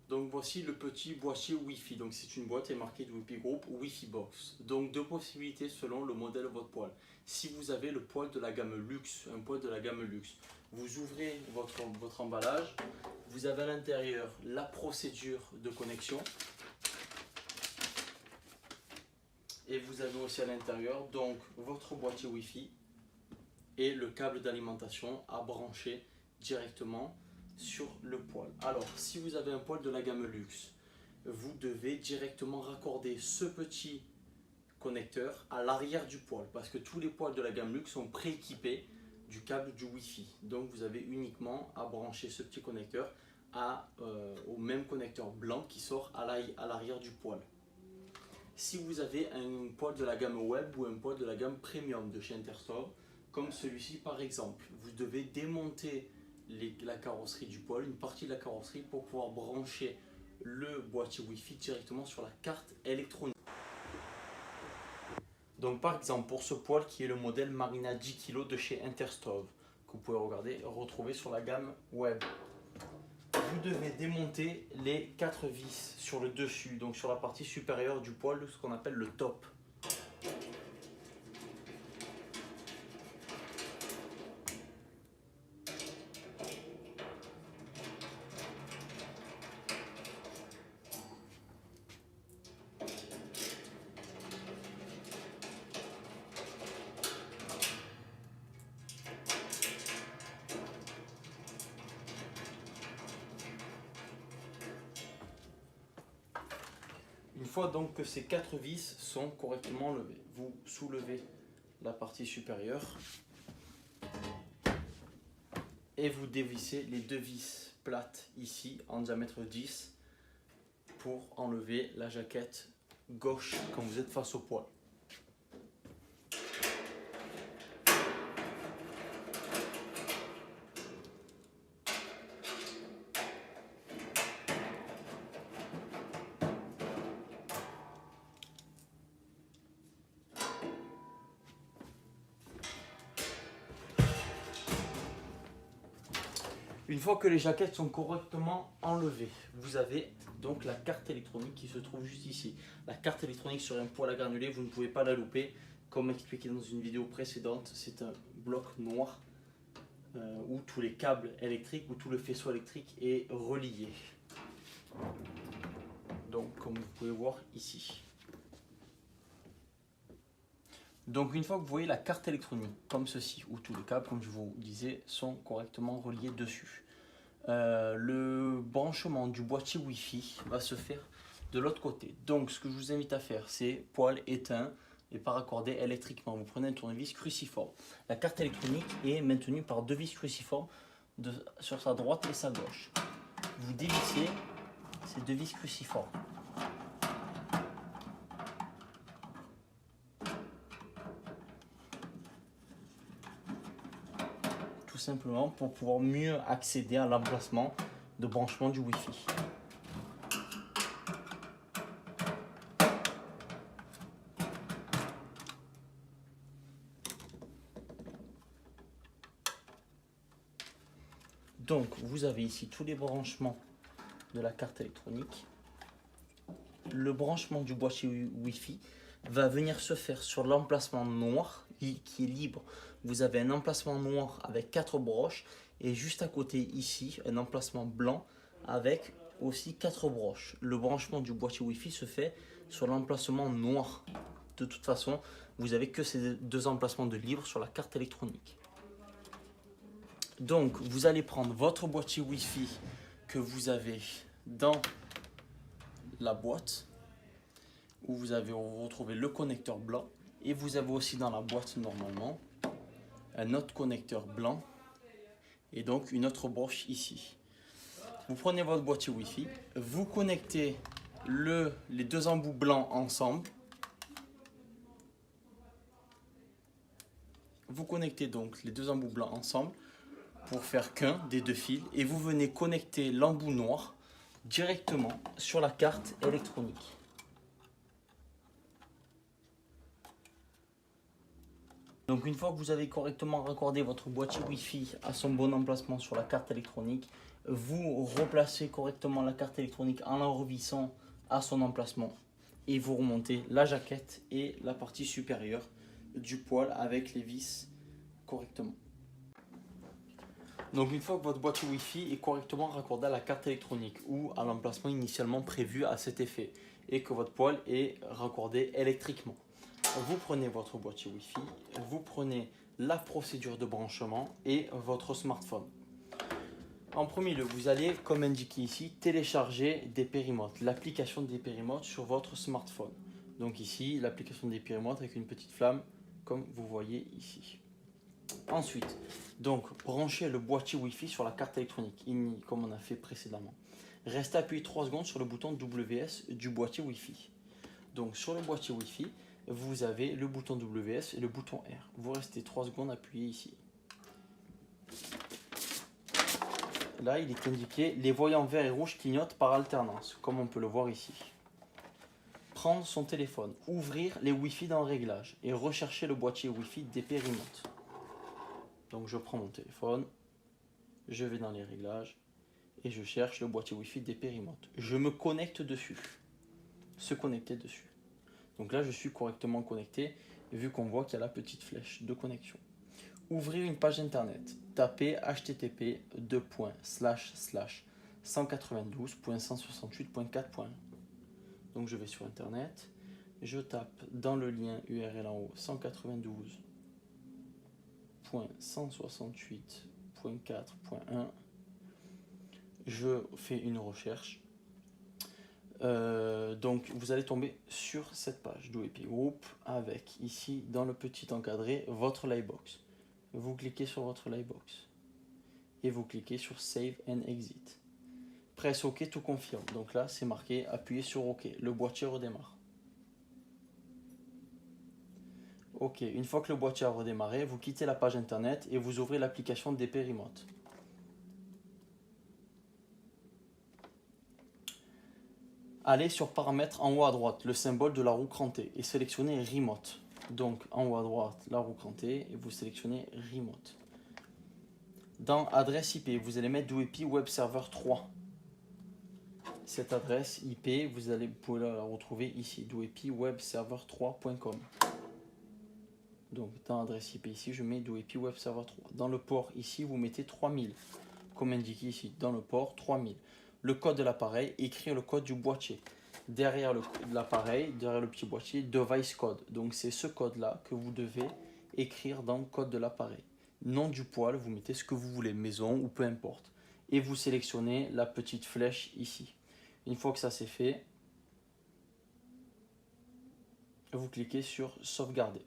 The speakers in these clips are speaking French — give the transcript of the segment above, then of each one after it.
Donc voici le petit boîtier Wi-Fi. Donc c'est une boîte marquée de WP Group Wi-Fi Box. Donc deux possibilités selon le modèle de votre poêle. Si vous avez le poêle de la gamme luxe, un poêle de la gamme luxe, vous ouvrez votre emballage. Vous avez à l'intérieur la procédure de connexion. Et vous avez aussi à l'intérieur donc votre boîtier Wi-Fi et le câble d'alimentation à brancher directement sur le poêle. Alors, si vous avez un poêle de la gamme luxe, vous devez directement raccorder ce petit connecteur à l'arrière du poêle parce que tous les poêles de la gamme luxe sont prééquipés du câble du Wi-Fi. Donc, vous avez uniquement à brancher ce petit connecteur au même connecteur blanc qui sort à l'arrière du poêle. Si vous avez un poêle de la gamme web ou un poêle de la gamme premium de chez Interstore, comme celui-ci par exemple, vous devez démonter la carrosserie du poêle, une partie de la carrosserie pour pouvoir brancher le boîtier Wi-Fi directement sur la carte électronique. Donc par exemple pour ce poêle qui est le modèle Marina 10 kg de chez Interstove, que vous pouvez retrouver sur la gamme web. Vous devez démonter les 4 vis sur le dessus, donc sur la partie supérieure du poêle, ce qu'on appelle le top. Une fois donc que ces 4 vis sont correctement levées, vous soulevez la partie supérieure et vous dévissez les 2 vis plates ici en diamètre 10 pour enlever la jaquette gauche quand vous êtes face au poêle. Une fois que les jaquettes sont correctement enlevées, vous avez donc la carte électronique qui se trouve juste ici. La carte électronique sur un poêle à granulés, vous ne pouvez pas la louper. Comme expliqué dans une vidéo précédente, c'est un bloc noir où tous les câbles électriques, où tout le faisceau électrique est relié. Donc comme vous pouvez voir ici. Donc une fois que vous voyez la carte électronique comme ceci, où tous les câbles, comme je vous disais, sont correctement reliés dessus, le branchement du boîtier Wi-Fi va se faire de l'autre côté. Donc ce que je vous invite à faire, c'est poêle éteint et pas raccordé électriquement. Vous prenez un tournevis cruciforme. La carte électronique est maintenue par 2 vis cruciformes sur sa droite et sa gauche. Vous dévissez ces 2 vis cruciformes. Simplement pour pouvoir mieux accéder à l'emplacement de branchement du Wi-Fi. Donc vous avez ici tous les branchements de la carte électronique. Le branchement du boîtier Wi-Fi va venir se faire sur l'emplacement noir qui est libre. Vous avez un emplacement noir avec 4 broches et juste à côté ici un emplacement blanc avec aussi 4 broches. Le branchement du boîtier Wi-Fi se fait sur l'emplacement noir. De toute façon, vous avez que ces 2 emplacements de libre sur la carte électronique. Donc vous allez prendre votre boîtier Wi-Fi que vous avez dans la boîte où vous avez retrouvé le connecteur blanc et vous avez aussi dans la boîte normalement un autre connecteur blanc et donc une autre broche ici. Vous prenez votre boîtier Wi-Fi, vous connectez les 2 embouts blancs ensemble. Vous connectez donc les 2 embouts blancs ensemble pour faire qu'un des 2 fils et vous venez connecter l'embout noir directement sur la carte électronique. Donc une fois que vous avez correctement raccordé votre boîtier Wi-Fi à son bon emplacement sur la carte électronique, vous replacez correctement la carte électronique en la revissant à son emplacement et vous remontez la jaquette et la partie supérieure du poêle avec les vis correctement. Donc une fois que votre boîtier Wi-Fi est correctement raccordé à la carte électronique ou à l'emplacement initialement prévu à cet effet et que votre poêle est raccordé électriquement, vous prenez votre boîtier Wi-Fi, vous prenez la procédure de branchement et votre smartphone. En premier lieu, vous allez, comme indiqué ici, télécharger Dpérimote, l'application Dpérimote sur votre smartphone. Donc ici, l'application Dpérimote avec une petite flamme, comme vous voyez ici. Ensuite, donc, branchez le boîtier Wi-Fi sur la carte électronique, comme on a fait précédemment. Restez appuyé 3 secondes sur le bouton WS du boîtier Wi-Fi. Donc, sur le boîtier Wi-Fi, vous avez le bouton WS et le bouton R. Vous restez 3 secondes appuyé ici. Là, il est indiqué les voyants verts et rouges clignotent par alternance, comme on peut le voir ici. Prendre son téléphone, ouvrir les Wi-Fi dans le réglage et rechercher le boîtier Wi-Fi Dpérimote. Donc je prends mon téléphone, je vais dans les réglages et je cherche le boîtier Wi-Fi Dpérimote. Je me connecte dessus. Se connecter dessus. Donc là, je suis correctement connecté vu qu'on voit qu'il y a la petite flèche de connexion. Ouvrir une page internet. Tapez http://192.168.4. Donc je vais sur internet. Je tape dans le lien URL en haut 192.168.4.1. Je fais une recherche. Donc vous allez tomber sur cette page d'OEP Group avec ici dans le petit encadré votre Livebox. Vous cliquez sur votre Livebox et vous cliquez sur Save and Exit. Presse OK, tout confirme. Donc là c'est marqué appuyez sur OK. Le boîtier redémarre. Ok, une fois que le boîtier a redémarré, vous quittez la page internet et vous ouvrez l'application Dpérimote. Allez sur paramètres en haut à droite, le symbole de la roue crantée et sélectionnez Remote. Donc en haut à droite, la roue crantée et vous sélectionnez Remote. Dans adresse IP, vous allez mettre DoEP Web Server 3. Cette adresse IP, vous pouvez la retrouver ici, doepwebserver3.com. Donc dans l'adresse IP ici, je mets DoEP Web Server 3. Dans le port ici, vous mettez 3000. Comme indiqué ici, dans le port 3000. Le code de l'appareil, écrire le code du boîtier. Derrière l'appareil, derrière le petit boîtier, device code. Donc c'est ce code-là que vous devez écrire dans le code de l'appareil. Nom du poêle, vous mettez ce que vous voulez, maison ou peu importe. Et vous sélectionnez la petite flèche ici. Une fois que ça c'est fait, vous cliquez sur sauvegarder.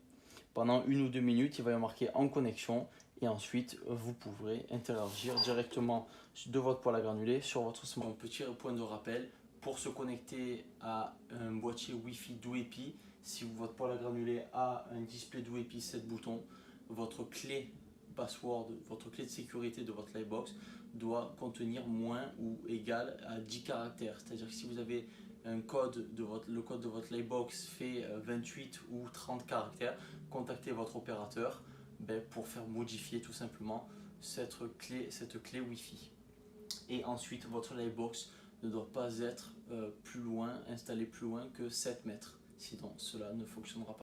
Pendant 1 ou 2 minutes, il va y marquer en connexion et ensuite vous pourrez interagir directement de votre poêle à granulés sur votre smartphone. Petit point de rappel, pour se connecter à un boîtier Wi-Fi DoEP, si votre poêle à granulés a un display DoEP 7 boutons, votre clé password, votre clé de sécurité de votre Livebox doit contenir moins ou égal à 10 caractères. C'est-à-dire que si vous avez le code de votre Livebox fait 28 ou 30 caractères, contactez votre opérateur pour faire modifier tout simplement cette clé Wi-Fi. Et ensuite, votre Livebox ne doit pas être installé plus loin que 7 mètres. Sinon, cela ne fonctionnera pas.